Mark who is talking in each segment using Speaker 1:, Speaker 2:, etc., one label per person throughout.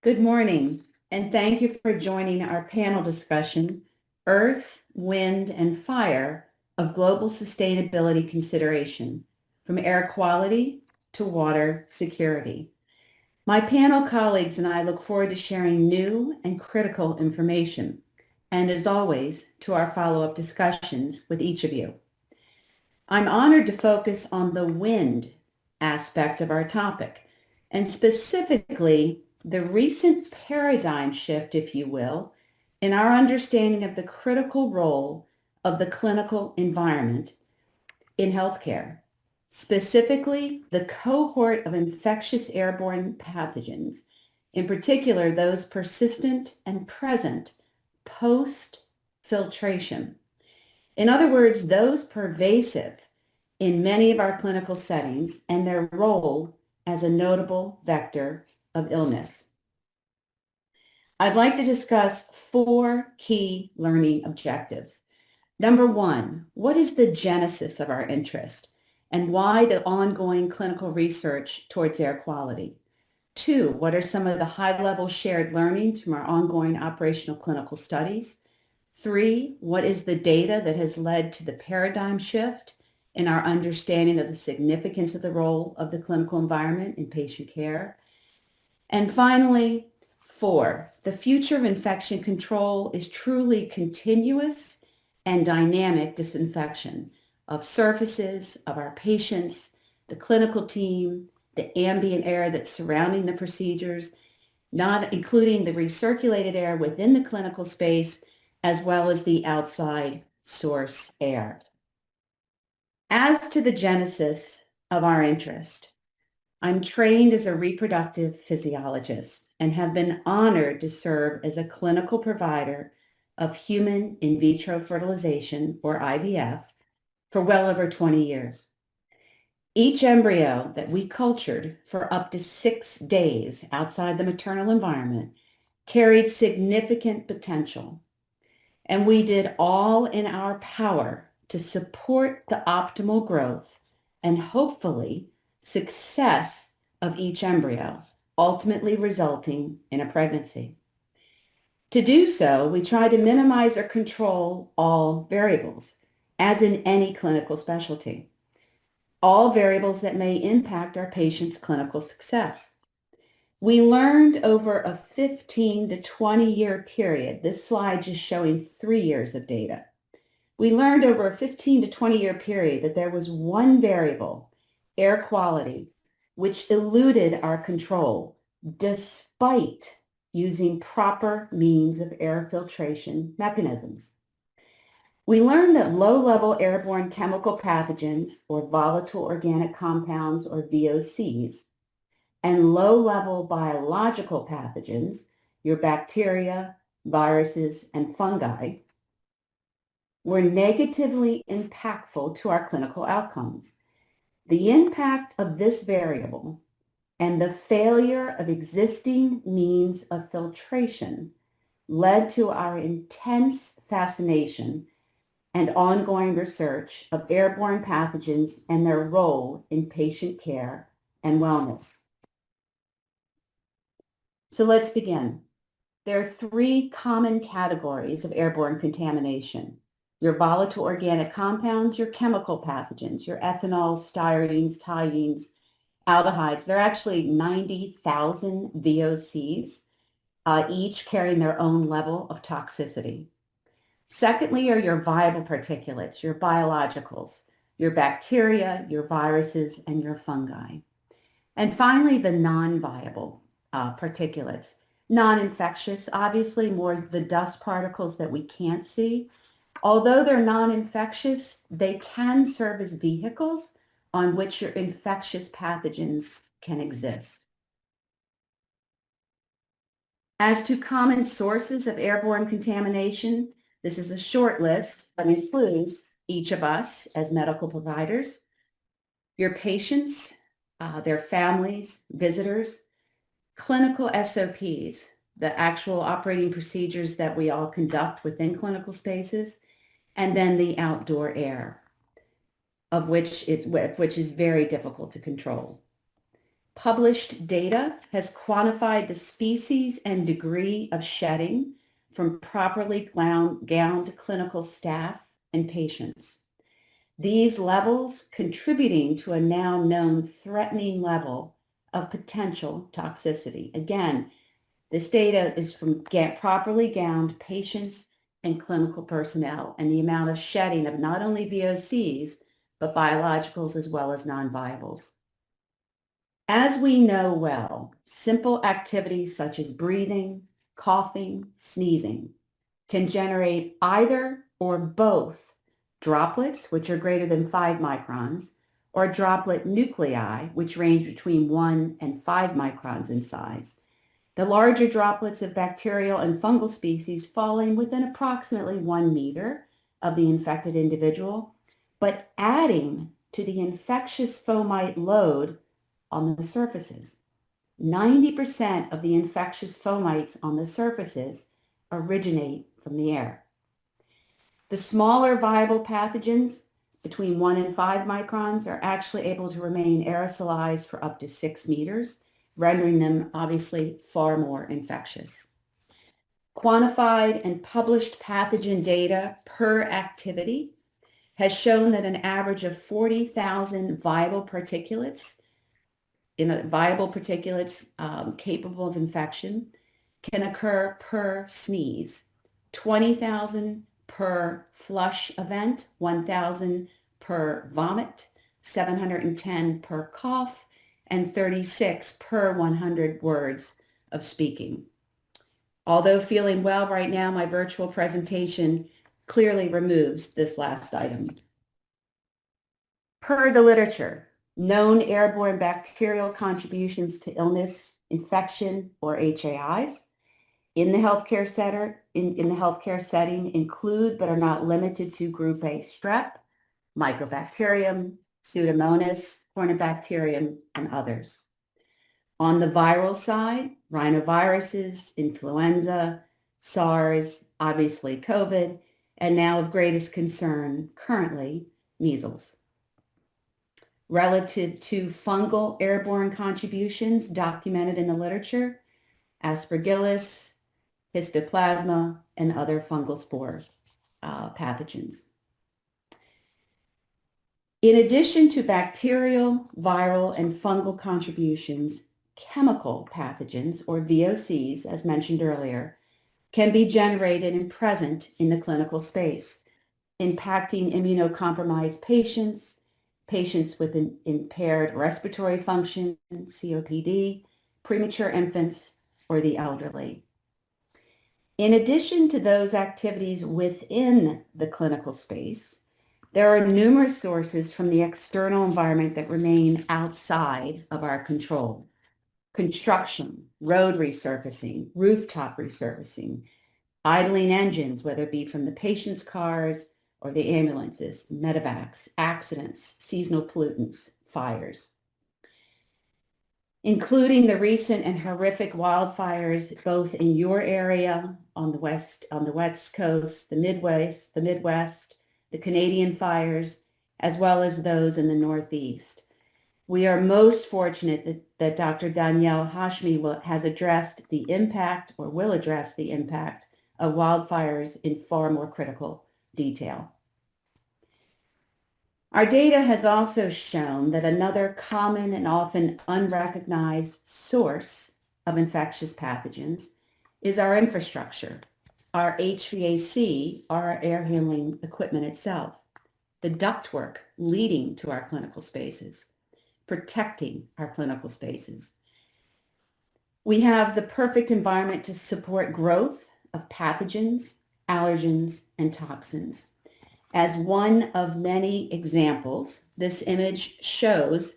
Speaker 1: Good morning, and thank you for joining our panel discussion, Earth, Wind, and Fire of Global Sustainability Consideration, from air quality to water security. My panel colleagues and I look forward to sharing new and critical information, and as always, to our follow-up discussions with each of you. I'm honored to focus on the wind aspect of our topic, and specifically the recent paradigm shift, if you will, in our understanding of the critical role of the clinical environment in healthcare, specifically the cohort of infectious airborne pathogens, in particular those persistent and present post-filtration. In other words, those pervasive in many of our clinical settings and their role as a notable vector of illness. I'd like to discuss 4 key learning objectives. Number 1, what is the genesis of our interest and why the ongoing clinical research towards air quality? 2, what are some of the high-level shared learnings from our ongoing operational clinical studies? 3, what is the data that has led to the paradigm shift in our understanding of the significance of the role of the clinical environment in patient care? And finally, 4, the future of infection control is truly continuous and dynamic disinfection of surfaces, of our patients, the clinical team, the ambient air that's surrounding the procedures, not including the recirculated air within the clinical space, as well as the outside source air. As to the genesis of our interest, I'm trained as a reproductive physiologist and have been honored to serve as a clinical provider of human in vitro fertilization, or IVF, for well over 20 years. Each embryo that we cultured for up to 6 days outside the maternal environment carried significant potential, and we did all in our power to support the optimal growth and hopefully success of each embryo, ultimately resulting in a pregnancy. To do so, we try to minimize or control all variables, as in any clinical specialty, all variables that may impact our patient's clinical success. We learned over a 15 to 20-year period, this slide just showing 3 years of data. We learned over a 15 to 20-year period that there was one variable, air quality, which eluded our control despite using proper means of air filtration mechanisms. We learned that low-level airborne chemical pathogens, or volatile organic compounds, or VOCs, and low-level biological pathogens, your bacteria, viruses, and fungi, were negatively impactful to our clinical outcomes. The impact of this variable and the failure of existing means of filtration led to our intense fascination and ongoing research of airborne pathogens and their role in patient care and wellness. So let's begin. There are 3 common categories of airborne contamination: your volatile organic compounds, your chemical pathogens, your ethanols, styrenes, toluenes, aldehydes. There are actually 90,000 VOCs, each carrying their own level of toxicity. Secondly are your viable particulates, your biologicals, your bacteria, your viruses, and your fungi. And finally, the non-viable particulates. Non-infectious, obviously, more the dust particles that we can't see. Although they're non-infectious, they can serve as vehicles on which your infectious pathogens can exist. As to common sources of airborne contamination, this is a short list, but includes each of us as medical providers, your patients, their families, visitors, clinical SOPs, the actual operating procedures that we all conduct within clinical spaces, and then the outdoor air, which is very difficult to control. Published data has quantified the species and degree of shedding from properly gowned clinical staff and patients. These levels contributing to a now known threatening level of potential toxicity. Again, this data is from properly gowned patients and clinical personnel, and the amount of shedding of not only VOCs, but biologicals as well as non-viables. As we know well, simple activities such as breathing, coughing, sneezing can generate either or both droplets, which are greater than 5 microns, or droplet nuclei, which range between 1 and 5 microns in size. The larger droplets of bacterial and fungal species falling within approximately 1 meter of the infected individual, but adding to the infectious fomite load on the surfaces. 90% of the infectious fomites on the surfaces originate from the air. The smaller viable pathogens between 1 and 5 microns are actually able to remain aerosolized for up to 6 meters, rendering them obviously far more infectious. Quantified and published pathogen data per activity has shown that an average of 40,000 viable particulates capable of infection can occur per sneeze, 20,000 per flush event, 1,000 per vomit, 710 per cough, and 36 per 100 words of speaking. Although feeling well right now, my virtual presentation clearly removes this last item. Per the literature, known airborne bacterial contributions to illness, infection, or HAIs in the healthcare setting include but are not limited to group A strep, Mycobacterium, Pseudomonas, Corynebacterium, and others. On the viral side, rhinoviruses, influenza, SARS, obviously COVID, and now of greatest concern currently, measles. Relative to fungal airborne contributions documented in the literature, Aspergillus, Histoplasma, and other fungal spore pathogens. In addition to bacterial, viral, and fungal contributions, chemical pathogens, or VOCs, as mentioned earlier, can be generated and present in the clinical space, impacting immunocompromised patients, patients with an impaired respiratory function, COPD, premature infants, or the elderly. In addition to those activities within the clinical space, there are numerous sources from the external environment that remain outside of our control. Construction, road resurfacing, rooftop resurfacing, idling engines, whether it be from the patient's cars or the ambulances, medevacs, accidents, seasonal pollutants, fires. Including the recent and horrific wildfires, both in your area on the west coast, the Midwest, the Canadian fires, as well as those in the Northeast. We are most fortunate that Dr. Danielle Hashmi has addressed the impact, or will address the impact, of wildfires in far more critical detail. Our data has also shown that another common and often unrecognized source of infectious pathogens is our infrastructure, our HVAC, our air handling equipment itself, the ductwork leading to our clinical spaces, protecting our clinical spaces. We have the perfect environment to support growth of pathogens, allergens, and toxins. As one of many examples, this image shows,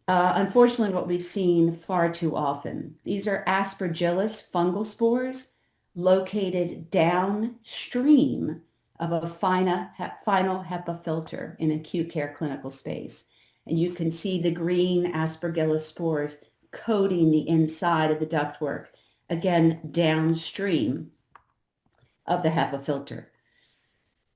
Speaker 1: unfortunately, what we've seen far too often. These are Aspergillus fungal spores located downstream of a final HEPA filter in acute care clinical space. And you can see the green Aspergillus spores coating the inside of the ductwork, again, downstream of the HEPA filter.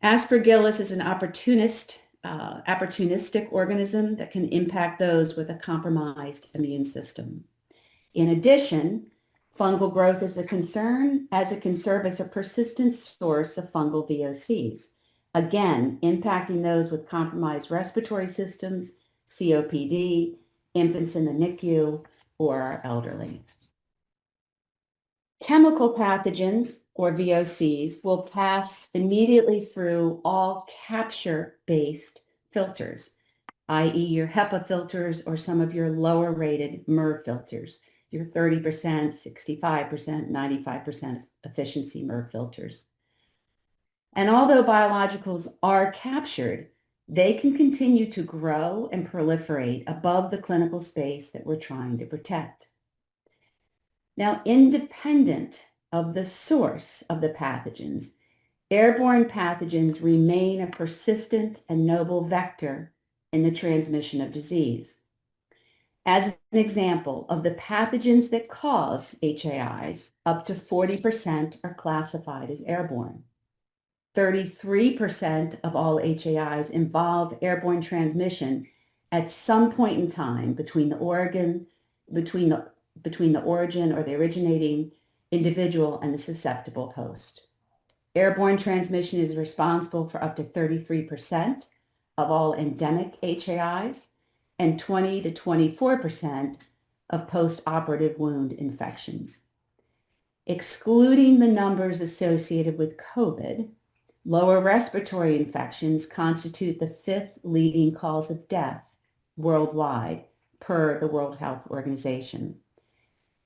Speaker 1: Aspergillus is an opportunist opportunistic organism that can impact those with a compromised immune system. In addition, fungal growth is a concern as it can serve as a persistent source of fungal VOCs, again, impacting those with compromised respiratory systems, COPD, infants in the NICU, or our elderly. Chemical pathogens, or VOCs, will pass immediately through all capture-based filters, i.e. your HEPA filters or some of your lower rated MERV filters, your 30%, 65%, 95% efficiency MERV filters. And although biologicals are captured, they can continue to grow and proliferate above the clinical space that we're trying to protect. Now, independent of the source of the pathogens, airborne pathogens remain a persistent and noble vector in the transmission of disease. As an example of the pathogens that cause HAIs, up to 40% are classified as airborne. 33% of all HAIs involve airborne transmission at some point in time between the origin or the originating individual and the susceptible host. Airborne transmission is responsible for up to 33% of all endemic HAIs and 20 to 24% of post-operative wound infections. Excluding the numbers associated with COVID, lower respiratory infections constitute the 5th leading cause of death worldwide per the World Health Organization.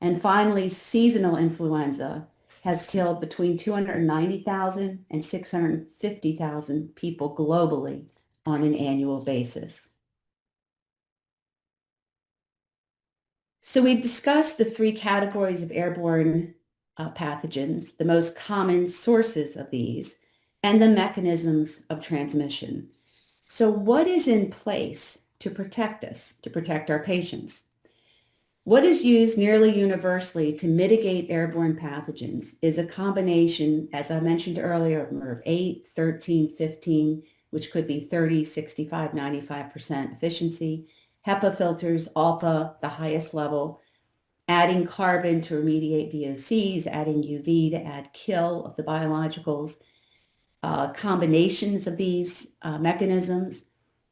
Speaker 1: And finally, seasonal influenza has killed between 290,000 and 650,000 people globally on an annual basis. So we've discussed the 3 categories of airborne pathogens, the most common sources of these, and the mechanisms of transmission. So what is in place to protect us, to protect our patients? What is used nearly universally to mitigate airborne pathogens is a combination, as I mentioned earlier, of MERV 8, 13, 15, which could be 30, 65, 95% efficiency, HEPA filters, ALPA, the highest level, adding carbon to remediate VOCs, adding UV to add kill of the biologicals, combinations of these mechanisms,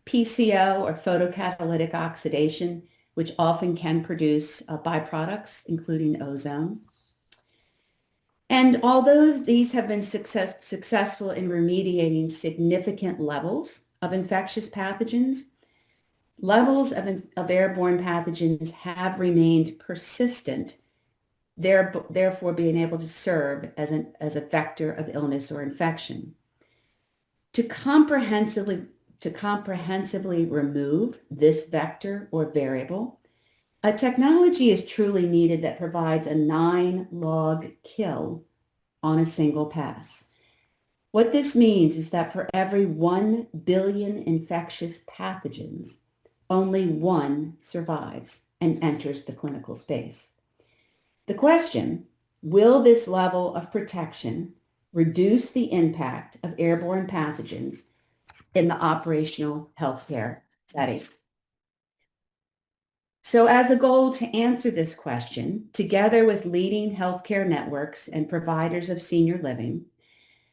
Speaker 1: PCO or photocatalytic oxidation, which often can produce byproducts, including ozone. And although these have been successful in remediating significant levels of infectious pathogens, levels of airborne pathogens have remained persistent, therefore being able to serve as a vector of illness or infection. To comprehensively remove this vector or variable, a technology is truly needed that provides a 9-log kill on a single pass. What this means is that for every 1 billion infectious pathogens, only 1 survives and enters the clinical space. The question, will this level of protection reduce the impact of airborne pathogens in the operational healthcare setting? So as a goal to answer this question, together with leading healthcare networks and providers of senior living,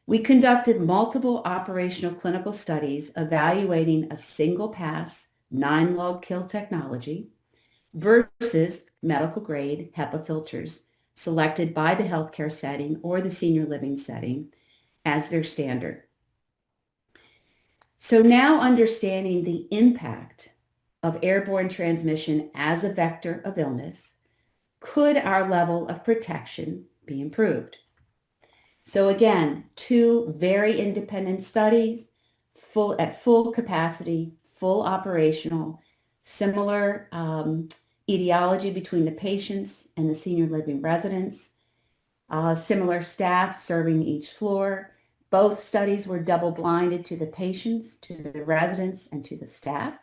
Speaker 1: we conducted multiple operational clinical studies evaluating a single pass 9-log kill technology versus medical grade HEPA filters selected by the healthcare setting or the senior living setting as their standard. So now understanding the impact of airborne transmission as a vector of illness, could our level of protection be improved? So again, 2 very independent studies, at full capacity, full operational, similar etiology between the patients and the senior living residents, similar staff serving each floor. Both studies were double-blinded to the patients, to the residents, and to the staff.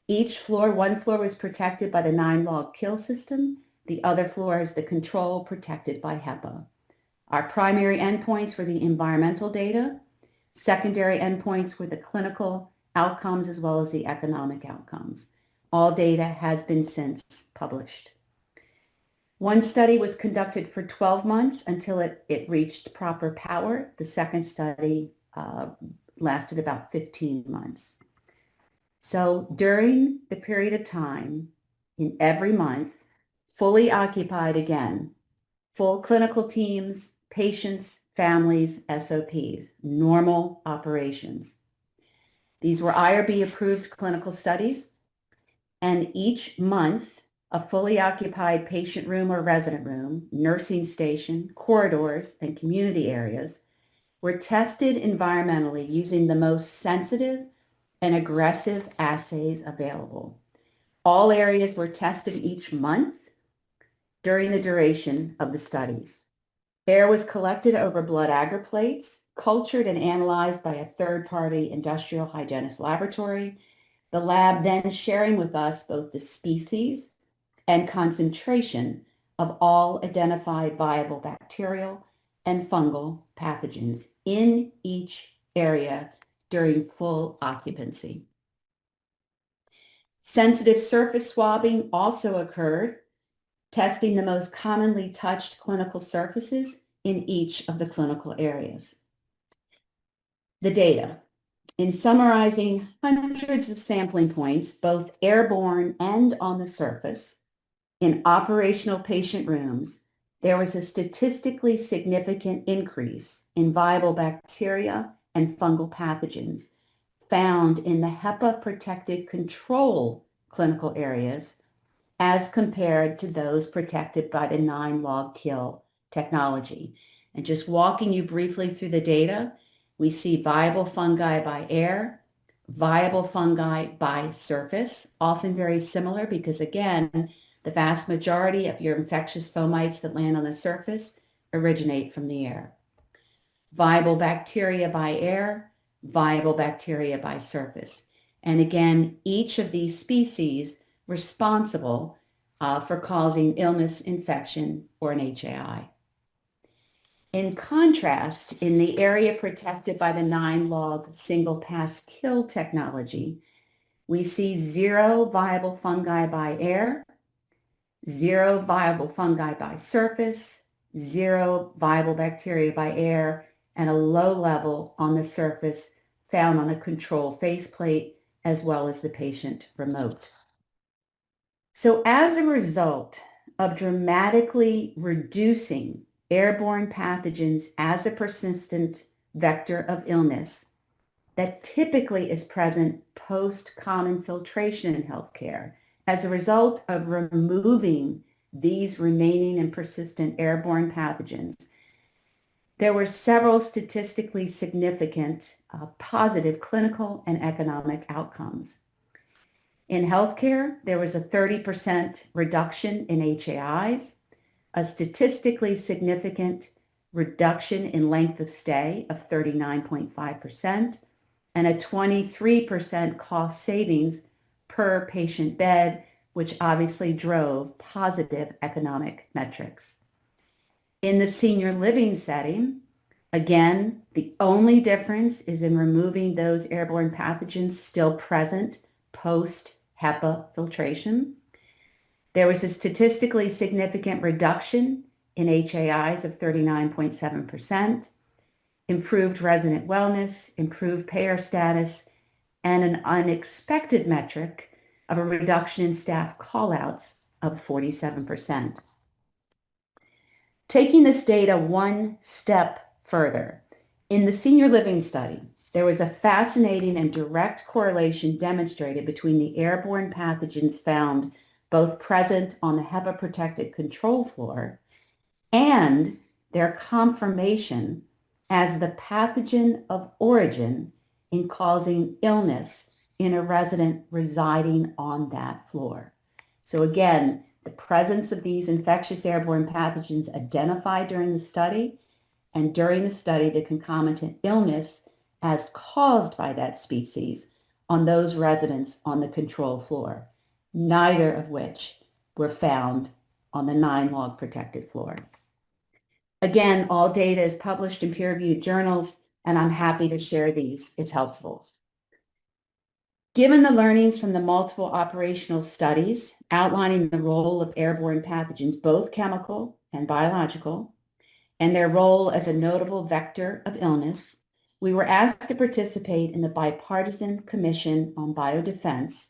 Speaker 1: Each floor, one floor was protected by the 9-log kill system. The other floor is the control protected by HEPA. Our primary endpoints were the environmental data. Secondary endpoints were the clinical outcomes as well as the economic outcomes. All data has been since published. One study was conducted for 12 months until it reached proper power. The second study lasted about 15 months. So during the period of time, in every month, fully occupied again, full clinical teams, patients, families, SOPs, normal operations. These were IRB-approved clinical studies, and each month, a fully occupied patient room or resident room, nursing station, corridors, and community areas were tested environmentally using the most sensitive and aggressive assays available. All areas were tested each month during the duration of the studies. Air was collected over blood agar plates, cultured and analyzed by a third-party industrial hygienist laboratory, the lab then sharing with us both the species and concentration of all identified viable bacterial and fungal pathogens in each area during full occupancy. Sensitive surface swabbing also occurred, testing the most commonly touched clinical surfaces in each of the clinical areas. The data. In summarizing hundreds of sampling points, both airborne and on the surface, in operational patient rooms, there was a statistically significant increase in viable bacteria and fungal pathogens found in the HEPA-protected control clinical areas as compared to those protected by the 9-log kill technology. And just walking you briefly through the data, we see viable fungi by air, viable fungi by surface, often very similar because, again, the vast majority of your infectious fomites that land on the surface originate from the air. Viable bacteria by air, viable bacteria by surface. And again, each of these species responsible for causing illness, infection, or an HAI. In contrast, in the area protected by the 9-log single-pass kill technology, we see 0 viable fungi by air, 0 viable fungi by surface, 0 viable bacteria by air, and a low level on the surface found on a control faceplate as well as the patient remote. So as a result of dramatically reducing airborne pathogens as a persistent vector of illness that typically is present post-common filtration in healthcare, as a result of removing these remaining and persistent airborne pathogens, there were several statistically significant positive clinical and economic outcomes. In healthcare, there was a 30% reduction in HAIs, a statistically significant reduction in length of stay of 39.5%, and a 23% cost savings per patient bed, which obviously drove positive economic metrics. In the senior living setting, again, the only difference is in removing those airborne pathogens still present post-HEPA filtration. There was a statistically significant reduction in HAIs of 39.7%, improved resident wellness, improved payer status, and an unexpected metric of a reduction in staff callouts of 47%. Taking this data one step further, in the senior living study, there was a fascinating and direct correlation demonstrated between the airborne pathogens found both present on the HEPA-protected control floor and their confirmation as the pathogen of origin in causing illness in a resident residing on that floor. So again, the presence of these infectious airborne pathogens identified during the study, and during the study, the concomitant illness as caused by that species on those residents on the control floor, neither of which were found on the 9-log protected floor. Again, all data is published in peer-reviewed journals, and I'm happy to share these if helpful. Given the learnings from the multiple operational studies outlining the role of airborne pathogens, both chemical and biological, and their role as a notable vector of illness, we were asked to participate in the Bipartisan Commission on Biodefense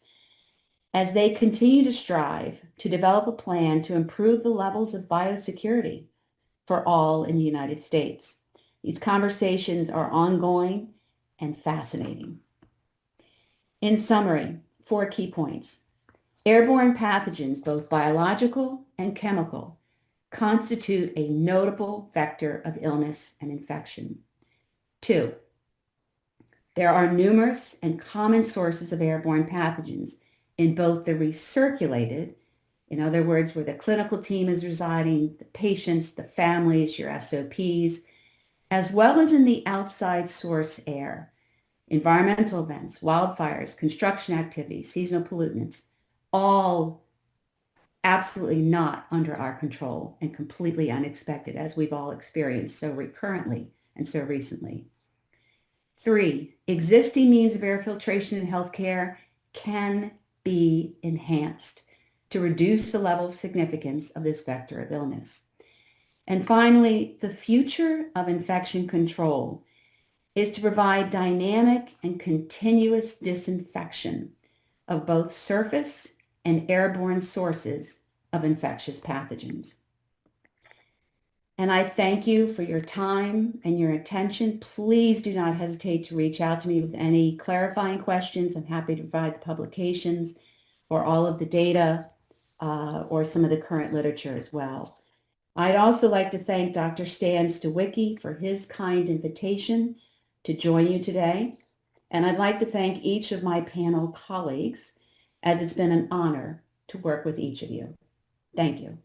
Speaker 1: as they continue to strive to develop a plan to improve the levels of biosecurity for all in the United States. These conversations are ongoing and fascinating. In summary, 4 key points. Airborne pathogens, both biological and chemical, constitute a notable vector of illness and infection. 2, there are numerous and common sources of airborne pathogens in both the recirculated, in other words, where the clinical team is residing, the patients, the families, your SOPs, as well as in the outside source air, environmental events, wildfires, construction activities, seasonal pollutants, all absolutely not under our control and completely unexpected, as we've all experienced so recurrently and so recently. 3, existing means of air filtration in healthcare can be enhanced to reduce the level of significance of this vector of illness. And finally, the future of infection control is to provide dynamic and continuous disinfection of both surface and airborne sources of infectious pathogens. And I thank you for your time and your attention. Please do not hesitate to reach out to me with any clarifying questions. I'm happy to provide the publications or all of the data or some of the current literature as well. I'd also like to thank Dr. Stan Stawicki for his kind invitation to join you today. And I'd like to thank each of my panel colleagues, as it's been an honor to work with each of you. Thank you.